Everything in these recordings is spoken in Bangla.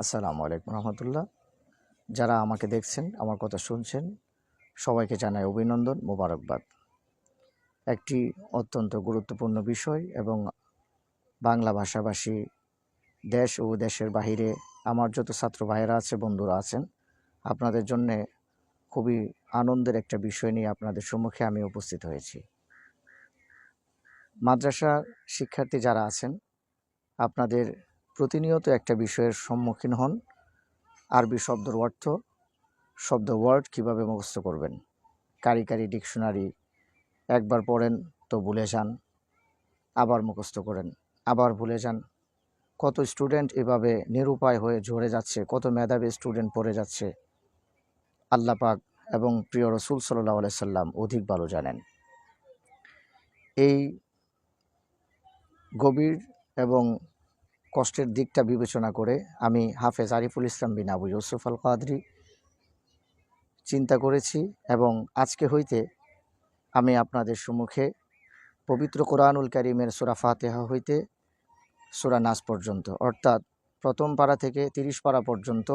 আসসালামু আলাইকুম রহমতুল্লাহ। যারা আমাকে দেখছেন, আমার কথা শুনছেন, সবাইকে জানাই অভিনন্দন, মোবারকবাদ। একটি অত্যন্ত গুরুত্বপূর্ণ বিষয় এবং বাংলা ভাষাভাষী দেশ ও দেশের বাহিরে আমার যত ছাত্র ভাইয়েরা আছে, বন্ধুরা আছেন, আপনাদের জন্যে খুবই আনন্দের একটা বিষয় নিয়ে আপনাদের সম্মুখে আমি উপস্থিত হয়েছি। মাদ্রাসা শিক্ষার্থী যারা আছেন, আপনাদের প্রতিনিয়ত একটা বিষয়ের সম্মুখীন হন, আরবি শব্দের অর্থ, শব্দ ওয়ার্ড কীভাবে মুখস্থ করবেন। কারি ডিকশনারি একবার পড়েন তো ভুলে যান, আবার মুখস্থ করেন, আবার ভুলে যান। কত স্টুডেন্ট এভাবে নিরুপায় হয়ে ঝরে যাচ্ছে, কত মেধাবী স্টুডেন্ট পড়ে যাচ্ছে, আল্লাহ পাক এবং প্রিয় রসুল সাল্লাল্লাহু আলাইহি সাল্লাম অধিক ভালো জানেন। এই গভীর এবং কষ্টের দিকটা বিবেচনা করে আমি হাফেজ আরিফুল ইসলাম বিন আবু ইউসুফ আল কাদরি চিন্তা করেছি এবং আজকে হইতে আমি আপনাদের সম্মুখে পবিত্র কোরআনুল কারীমের সূরা ফাতিহা হইতে সূরা নাস পর্যন্ত, অর্থাৎ প্রথম পারা থেকে 30 পারা পর্যন্ত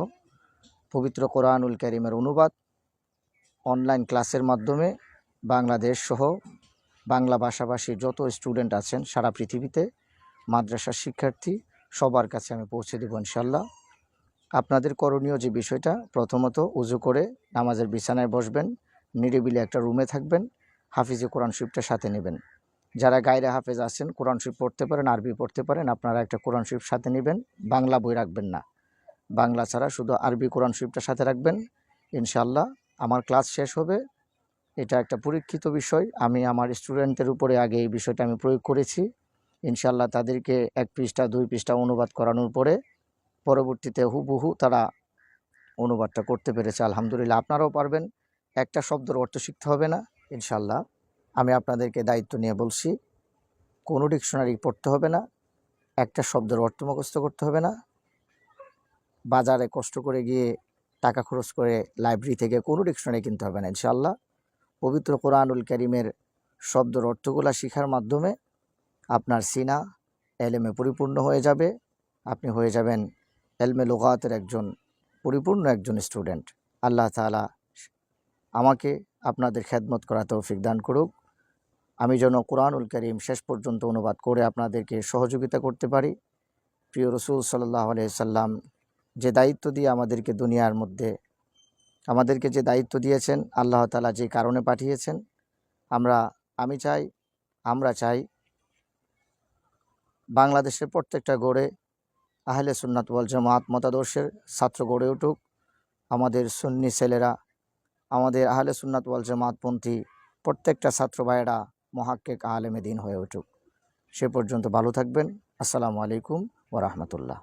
পবিত্র কোরআনুল কারীমের অনুবাদ অনলাইন ক্লাসের মাধ্যমে বাংলাদেশ সহ বাংলা ভাষাভাষী যত স্টুডেন্ট আছেন সারা পৃথিবীতে, মাদ্রাসার শিক্ষার্থী সবার কাছে আমি পৌঁছে দেব ইনশাল্লাহ। আপনাদের করণীয় যে বিষয়টা, প্রথমত উজু করে নামাজের বিছানায় বসবেন, নিরিবিলি একটা রুমে থাকবেন, হাফিজে কোরআন শরীফটা সাথে নেবেন। যারা গায়রে হাফেজ আছেন, কোরআন শরীফ পড়তে পারেন, আরবি পড়তে পারেন, আপনারা একটা কোরআন শরীফ সাথে নেবেন। বাংলা বই রাখবেন না, বাংলা ছাড়া শুধু আরবি কোরআন শরীফটা সাথে রাখবেন। ইনশাআল্লাহ আমার ক্লাস শেষ হবে, এটা একটা পরীক্ষিত বিষয়। আমি আমার স্টুডেন্টদের উপরে আগে এই বিষয়টা আমি প্রয়োগ করেছি। ইনশাআল্লাহ তাদেরকে 1 পৃষ্ঠা 2 পৃষ্ঠা অনুবাদ করানোর পরে পরবর্তীতে হুবহু তারা অনুবাদটা করতে পেরেছে। আলহামদুলিল্লাহ, আপনারাও পারবেন। একটা শব্দের অর্থ শিখতে হবে না ইনশাআল্লাহ। আমি আপনাদেরকে দায়িত্ব নিয়ে বলছি, কোনো ডিকশনারি পড়তে হবে না, একটা শব্দের অর্থ মুখস্থ করতে হবে না, বাজারে কষ্ট করে গিয়ে টাকা খরচ করে লাইব্রেরি থেকে কোনো ডিকশনারি কিনতে হবে না ইনশাআল্লাহ। পবিত্র কোরআনুল কারীমের শব্দের অর্থগুলা শিখার মাধ্যমে আপনার সিনা এলেমে পরিপূর্ণ হয়ে যাবে। আপনি হয়ে যাবেন এলমে লুগাতের পরিপূর্ণ একজন স্টুডেন্ট। আল্লাহ তাআলা আমাকে আপনাদের খেদমত করা তৌফিক দান করুক। আমি যেন কোরআনুল কারীম শেষ পর্যন্ত অনুবাদ করে আপনাদেরকে সহযোগিতা করতে পারি। প্রিয় রসুল সাল্লাল্লাহু আলাইহি সাল্লাম যে দায়িত্ব দিয়ে আমাদেরকে যে দায়িত্ব দিয়েছেন, আল্লাহ তাআলা যে কারণে পাঠিয়েছেন, আমরা চাই বাংলাদেশের প্রত্যেকটা গড়ে আহলে সুন্নাত ওয়াল জামাত মতাদর্শের ছাত্র গড়ে উঠুক। আমাদের সুন্নি ছেলেরা, আমাদের আহলে সুন্নাত ওয়াল জামাতপন্থী প্রত্যেকটা ছাত্র ভাইয়েরা মুহাক্কিক আলেমে দ্বীন হয়ে উঠুক। সে পর্যন্ত ভালো থাকবেন। আসসালামু আলাইকুম ওয়া রাহমাতুল্লাহ।